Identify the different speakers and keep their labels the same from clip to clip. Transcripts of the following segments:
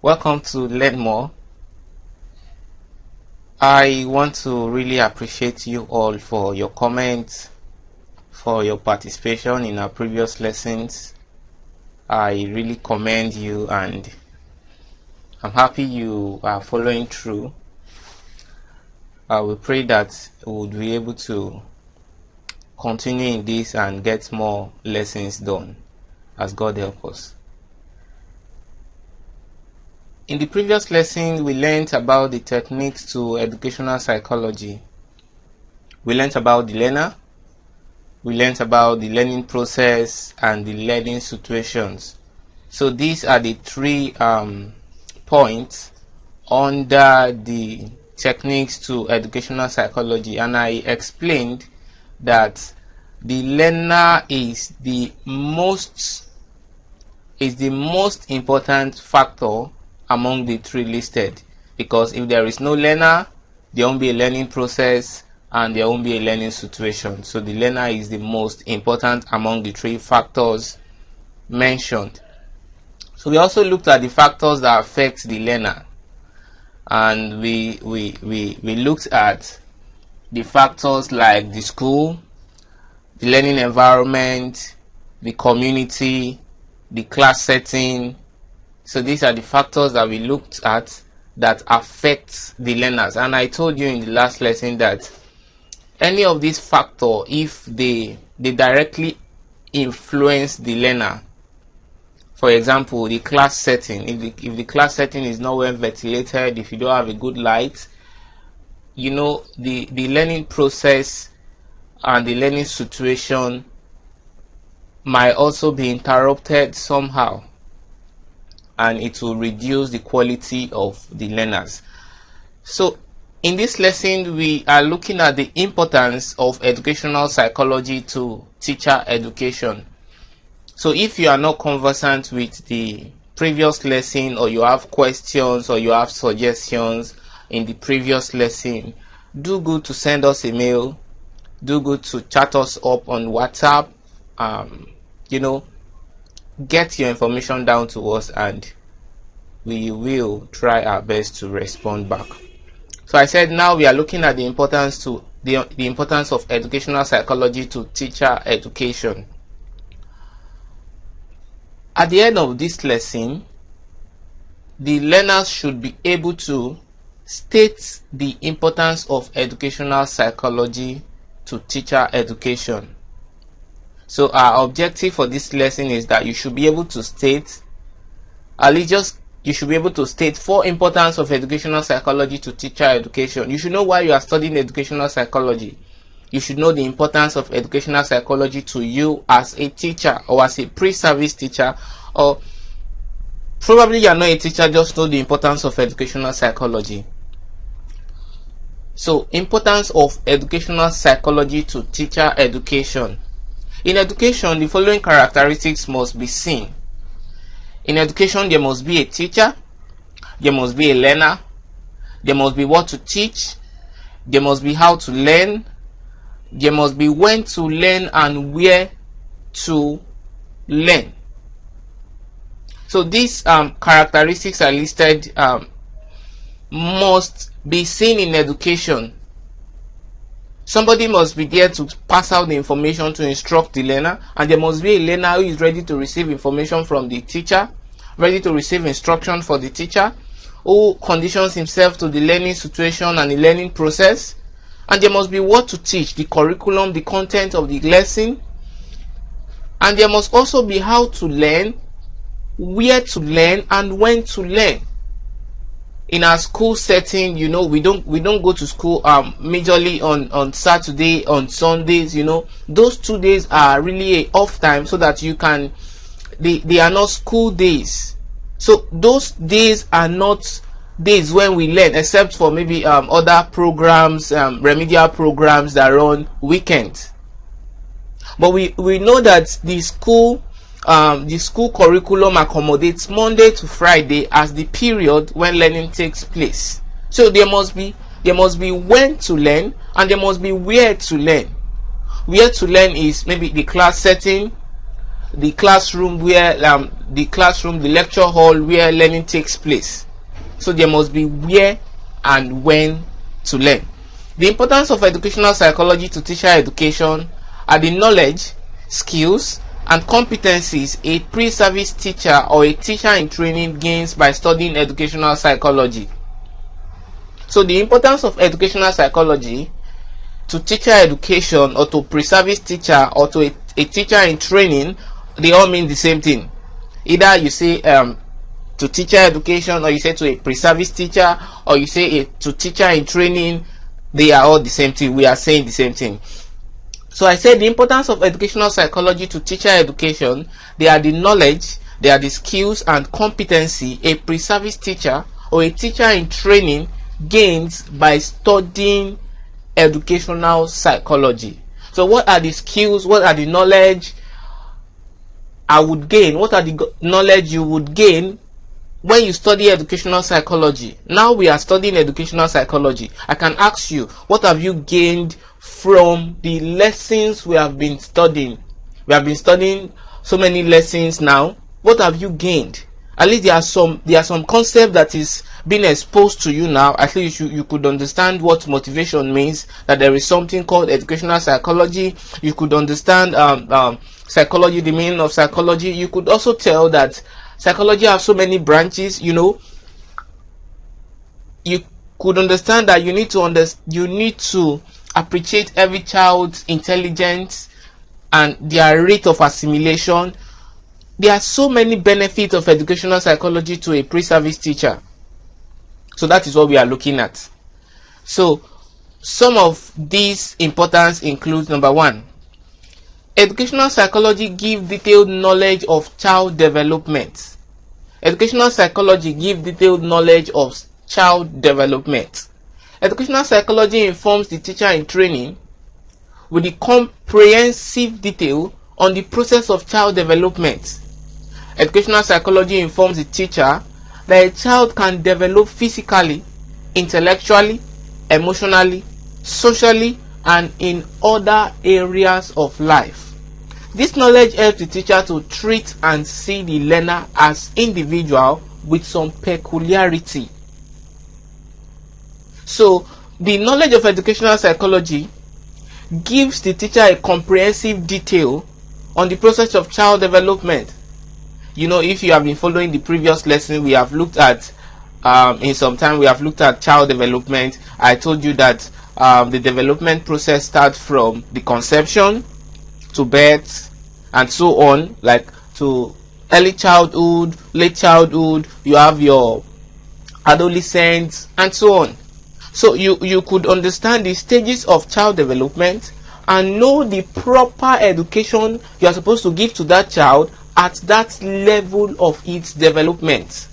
Speaker 1: Welcome to Learn More. I want to really appreciate you all for your comments, for your participation in our previous lessons. I really commend you and I'm happy you are following through. I will pray that we will be able to continue in this and get more lessons done as God help us. In the previous lesson, we learned about the techniques to educational psychology. We learned about the learner, we learned about the learning process and the learning situations. So these are the three points under the techniques to educational psychology, and I explained that the learner is the most important factor among the three listed, because if there is no learner, there won't be a learning process and there won't be a learning situation. So the learner is the most important among the three factors mentioned. So we also looked at the factors that affect the learner, and we looked at the factors like the school, the learning environment, the community, the class setting. So these are the factors that we looked at that affect the learners. And I told you in the last lesson that any of these factors, if they directly influence the learner, for example, the class setting, if the class setting is not well ventilated, if you don't have a good light, you know, the learning process and the learning situation might also be interrupted somehow, and it will reduce the quality of the learners. So in this lesson, we are looking at the importance of educational psychology to teacher education. So if you are not conversant with the previous lesson, or you have questions or you have suggestions in the previous lesson, do good to send us a mail, do good to chat us up on WhatsApp. Get your information down to us and we will try our best to respond back. So I said now we are looking at the importance of educational psychology to teacher education. At the end of this lesson, the learners should be able to state the importance of educational psychology to teacher education. So our objective for this lesson is that you should be able to state four importance of educational psychology to teacher education. You should know why you are studying educational psychology. You should know the importance of educational psychology to you as a teacher or as a pre-service teacher, or probably you are not a teacher, just know the importance of educational psychology. So, importance of educational psychology to teacher education. In education, the following characteristics must be seen. In education, there must be a teacher, there must be a learner, there must be what to teach, there must be how to learn, there must be when to learn and where to learn. So these characteristics are listed, must be seen in education. Somebody must be there to pass out the information to instruct the learner, and there must be a learner who is ready to receive information from the teacher, ready to receive instruction for the teacher, who conditions himself to the learning situation and the learning process. And there must be what to teach, the curriculum, the content of the lesson. And there must also be how to learn, where to learn, and when to learn. In our school setting, we don't go to school majorly on Saturday, on Sundays. Those 2 days are really a off time, so that they are not school days. So those days are not days when we learn, except for maybe other programs, remedial programs that are on weekends. But we know that the school curriculum accommodates Monday to Friday as the period when learning takes place. So there must be when to learn, and there must be where to learn. Where to learn is maybe the class setting, the classroom where the lecture hall where learning takes place. So there must be where and when to learn. The importance of educational psychology to teacher education are the knowledge, skills, and competencies a pre-service teacher or a teacher in training gains by studying educational psychology. So the importance of educational psychology to teacher education, or to pre-service teacher, or to a teacher in training, they all mean the same thing. Either you say to teacher education, or you say to a pre-service teacher, or you say to teacher in training, they are all the same thing. We are saying the same thing. So I said the importance of educational psychology to teacher education, they are the knowledge, they are the skills and competency a pre-service teacher or a teacher in training gains by studying educational psychology. So what are the skills, what are the knowledge I would gain, what are the knowledge you would gain when you study educational psychology? Now we are studying educational psychology. I can ask you, what have you gained from the lessons we have been studying? We have been studying so many lessons now. What have you gained? At least there are some concept that is being exposed to you now. At least you could understand what motivation means, that there is something called educational psychology. You could understand psychology, the meaning of psychology. You could also tell that psychology has so many branches. You could understand that you need to appreciate every child's intelligence and their rate of assimilation. There are so many benefits of educational psychology to a pre-service teacher. So that is what we are looking at. So some of these importance include: number one, educational psychology gives detailed knowledge of child development. Educational psychology gives detailed knowledge of child development. Educational psychology informs the teacher in training with the comprehensive detail on the process of child development. Educational psychology informs the teacher that a child can develop physically, intellectually, emotionally, socially, and in other areas of life. This knowledge helps the teacher to treat and see the learner as individual with some peculiarity. So the knowledge of educational psychology gives the teacher a comprehensive detail on the process of child development. If you have been following the previous lesson, we have looked at in some time we have looked at child development. I told you that the development process starts from the conception to birth and so on, like to early childhood, late childhood, you have your adolescence and so on. So you could understand the stages of child development and know the proper education you are supposed to give to that child at that level of its development.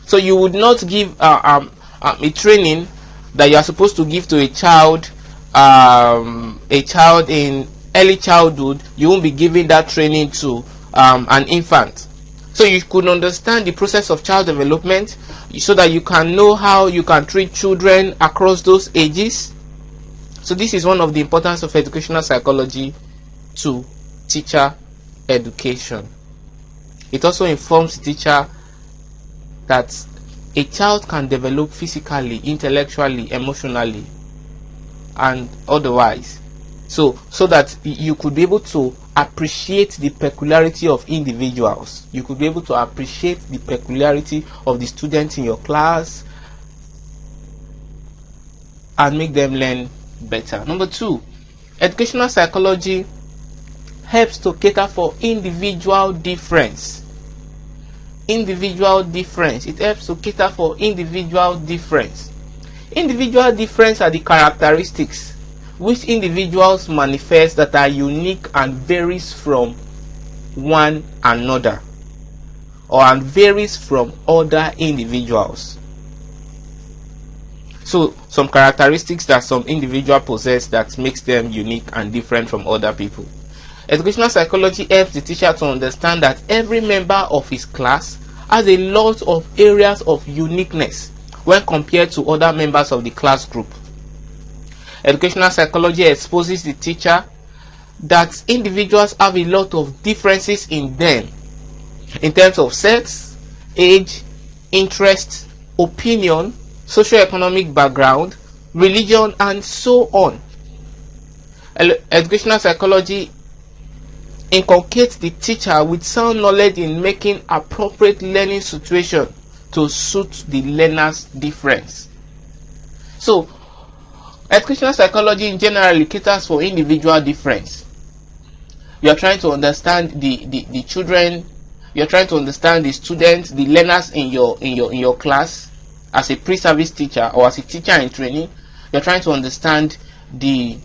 Speaker 1: So you would not give a training that you are supposed to give to a child in early childhood. You won't be giving that training to an infant. So you could understand the process of child development so that you can know how you can treat children across those ages. So this is one of the importance of educational psychology to teacher education. It also informs the teacher that a child can develop physically, intellectually, emotionally, and otherwise. So that you could be able to appreciate the peculiarity of individuals. You could be able to appreciate the peculiarity of the students in your class and make them learn better. Number two, educational psychology helps to cater for individual difference. Individual difference. It helps to cater for individual difference. Individual difference are the characteristics which individuals manifest that are unique and varies from one another, and varies from other individuals. So some characteristics that some individual possess that makes them unique and different from other people. Educational psychology helps the teacher to understand that every member of his class has a lot of areas of uniqueness when compared to other members of the class group. Educational psychology exposes the teacher that individuals have a lot of differences in them in terms of sex, age, interest, opinion, socio-economic background, religion, and so on. Educational psychology inculcates the teacher with sound knowledge in making appropriate learning situation to suit the learner's difference. So, educational psychology in general caters for individual difference. You are trying to understand the children, you are trying to understand the students, the learners in your class as a pre-service teacher or as a teacher in training. You are trying to understand the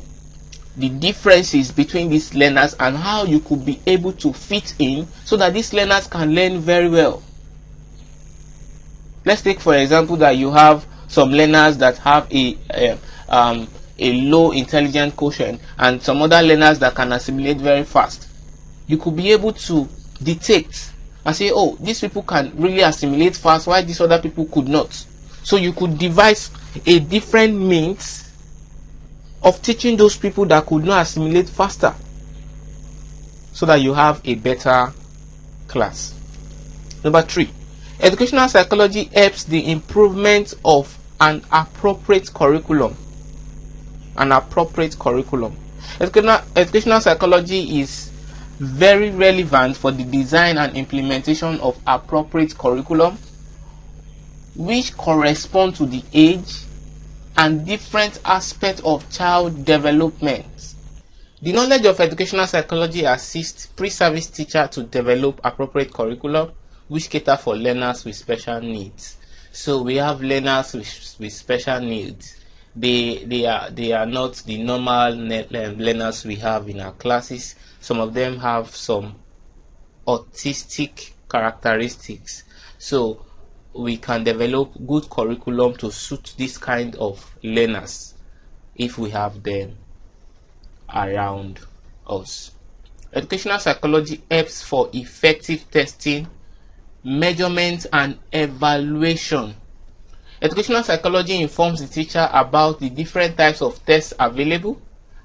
Speaker 1: differences between these learners and how you could be able to fit in so that these learners can learn very well. Let's take for example that you have some learners that have a low intelligence quotient and some other learners that can assimilate very fast. You could be able to detect and say, oh, these people can really assimilate fast while these other people could not. So you could devise a different means of teaching those people that could not assimilate faster so that you have a better class. Number 3, educational psychology helps the improvement of an appropriate curriculum. Educational psychology is very relevant for the design and implementation of appropriate curriculum which correspond to the age and different aspects of child development. The knowledge of educational psychology assists pre-service teachers to develop appropriate curriculum which cater for learners with special needs. So we have learners with special needs. They are not the normal learners we have in our classes. Some of them have some autistic characteristics. So we can develop good curriculum to suit this kind of learners if we have them around us. Educational psychology helps for effective testing, measurement, and evaluation. Educational psychology informs the teacher about the different types of tests available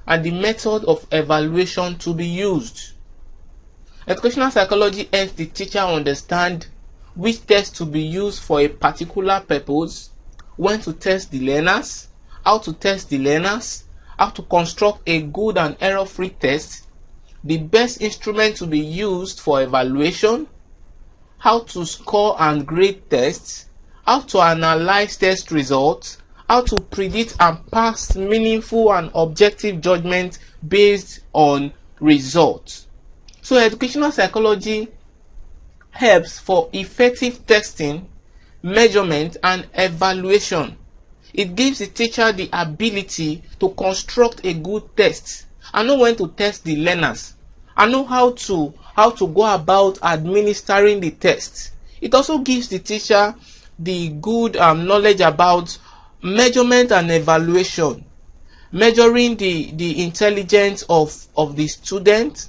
Speaker 1: and the method of evaluation to be used. Educational psychology helps the teacher understand which test to be used for a particular purpose, when to test the learners, how to test the learners, how to construct a good and error-free test, the best instrument to be used for evaluation, how to score and grade tests, how to analyze test results, how to predict and pass meaningful and objective judgment based on results. So educational psychology helps for effective testing, measurement, and evaluation. It gives the teacher the ability to construct a good test and know when to test the learners and know how to go about administering the test. It also gives the teacher the good knowledge about measurement and evaluation, measuring the intelligence of the student,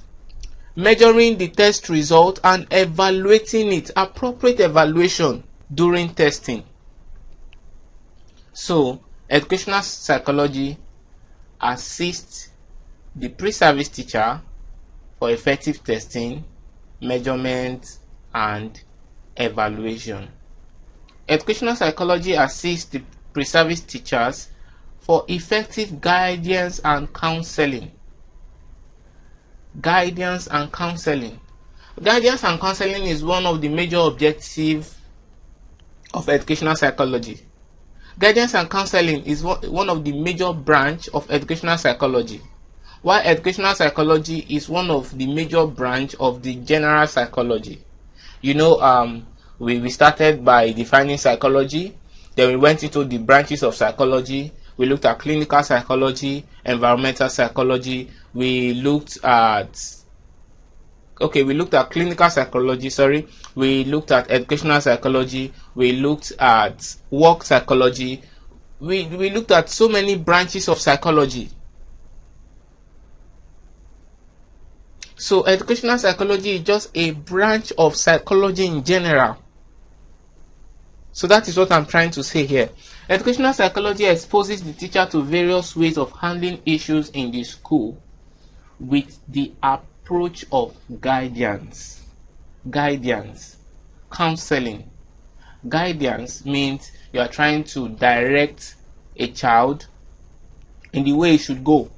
Speaker 1: measuring the test result, and evaluating it, appropriate evaluation during testing. So educational psychology assists the pre-service teacher for effective testing, measurement, and evaluation. Educational psychology assists the pre-service teachers for effective guidance and counseling. Guidance and counseling is one of the major objectives of educational psychology. Guidance and counseling is one of the major branch of educational psychology, while educational psychology is one of the major branch of the general psychology. You know, we started by defining psychology, then we went into the branches of psychology. We looked at clinical psychology, environmental psychology. We looked at clinical psychology, we looked at educational psychology, we looked at work psychology, we looked at so many branches of psychology. So educational psychology is just a branch of psychology in general. So that is what I'm trying to say here. Educational psychology exposes the teacher to various ways of handling issues in the school, with the approach of guidance, counseling. Guidance means you are trying to direct a child in the way it should go.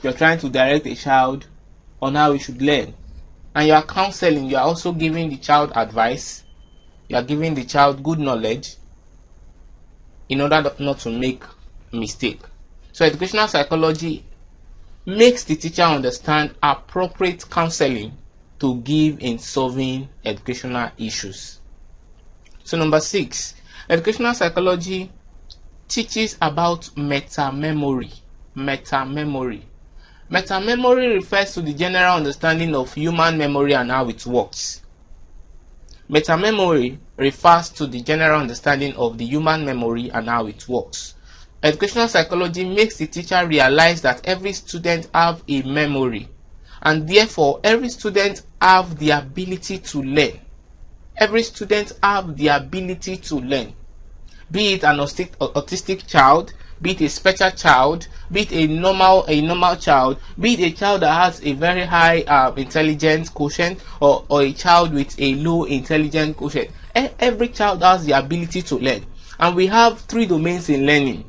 Speaker 1: You're trying to direct a child on how he should learn. And you are counseling, you are also giving the child advice. You are giving the child good knowledge in order not to make a mistake. So educational psychology makes the teacher understand appropriate counseling to give in solving educational issues. So number 6, educational psychology teaches about meta-memory. Meta-memory refers to the general understanding of human memory and how it works. Meta-memory refers to the general understanding of the human memory and how it works. Educational psychology makes the teacher realize that every student have a memory, and therefore every student have the ability to learn. Every student have the ability to learn. Be it an autistic child, be it a special child, be it a normal child, be it a child that has a very high intelligence quotient, or a child with a low intelligence quotient. Every child has the ability to learn. And we have 3 domains in learning.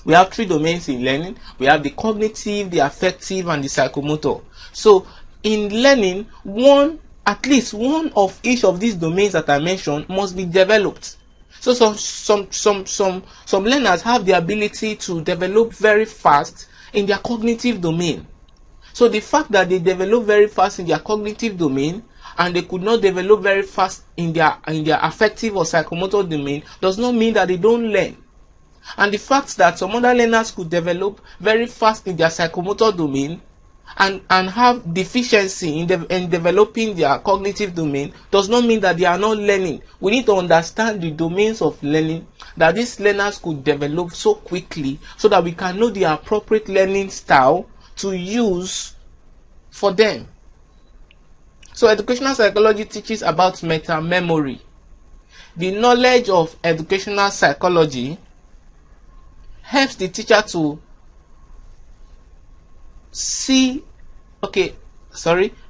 Speaker 1: We have the cognitive, the affective, and the psychomotor. So in learning, at least one of each of these domains that I mentioned must be developed. So some learners have the ability to develop very fast in their cognitive domain. So the fact that they develop very fast in their cognitive domain and they could not develop very fast in their affective or psychomotor domain does not mean that they don't learn. And the fact that some other learners could develop very fast in their psychomotor domain and have deficiency in developing their cognitive domain does not mean that they are not learning. We need to understand the domains of learning that these learners could develop so quickly, so that we can know the appropriate learning style to use for them. So educational psychology teaches about meta-memory. The knowledge of educational psychology helps the teacher to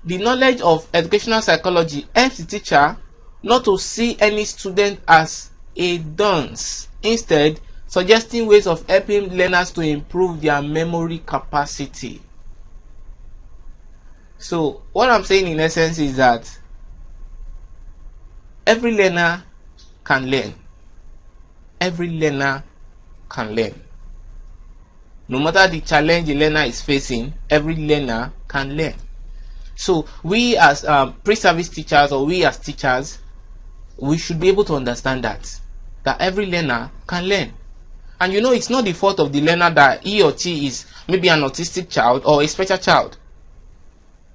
Speaker 1: the knowledge of educational psychology helps the teacher not to see any student as a dunce, instead suggesting ways of helping learners to improve their memory capacity. So what I'm saying in essence is that every learner can learn. Every learner can learn. No matter the challenge the learner is facing, every learner can learn. So we as pre-service teachers, or we as teachers, we should be able to understand that every learner can learn. And you know, it's not the fault of the learner that he or she is maybe an autistic child or a special child.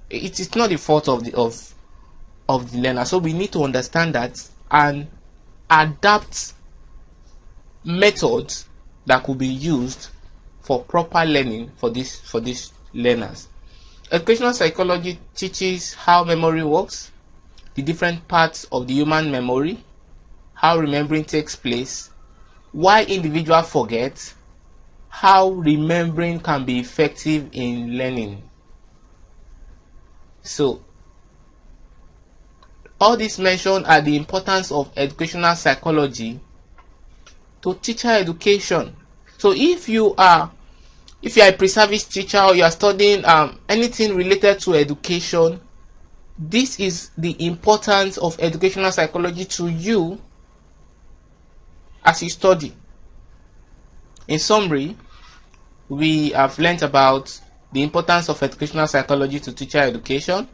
Speaker 1: It is not the fault of the learner. So we need to understand that and adapt methods that could be used for proper learning for these learners. Educational psychology teaches how memory works, the different parts of the human memory, how remembering takes place, why individuals forget, how remembering can be effective in learning. So all this mentioned are the importance of educational psychology to teacher education. So if you are a pre-service teacher, or you are studying anything related to education, this is the importance of educational psychology to you as you study. In summary, we have learned about the importance of educational psychology to teacher education.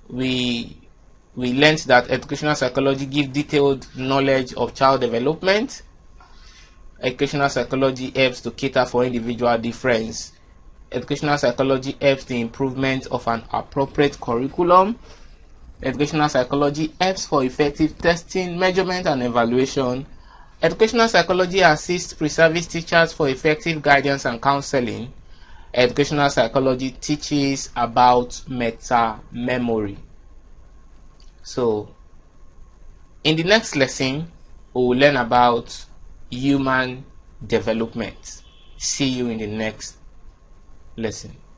Speaker 1: We learned that educational psychology gives detailed knowledge of child development. Educational psychology helps to cater for individual difference. Educational psychology helps the improvement of an appropriate curriculum. Educational psychology helps for effective testing, measurement, and evaluation. Educational psychology assists pre-service teachers for effective guidance and counseling. Educational psychology teaches about meta-memory. So, in the next lesson, we will learn about human development. See you in the next lesson.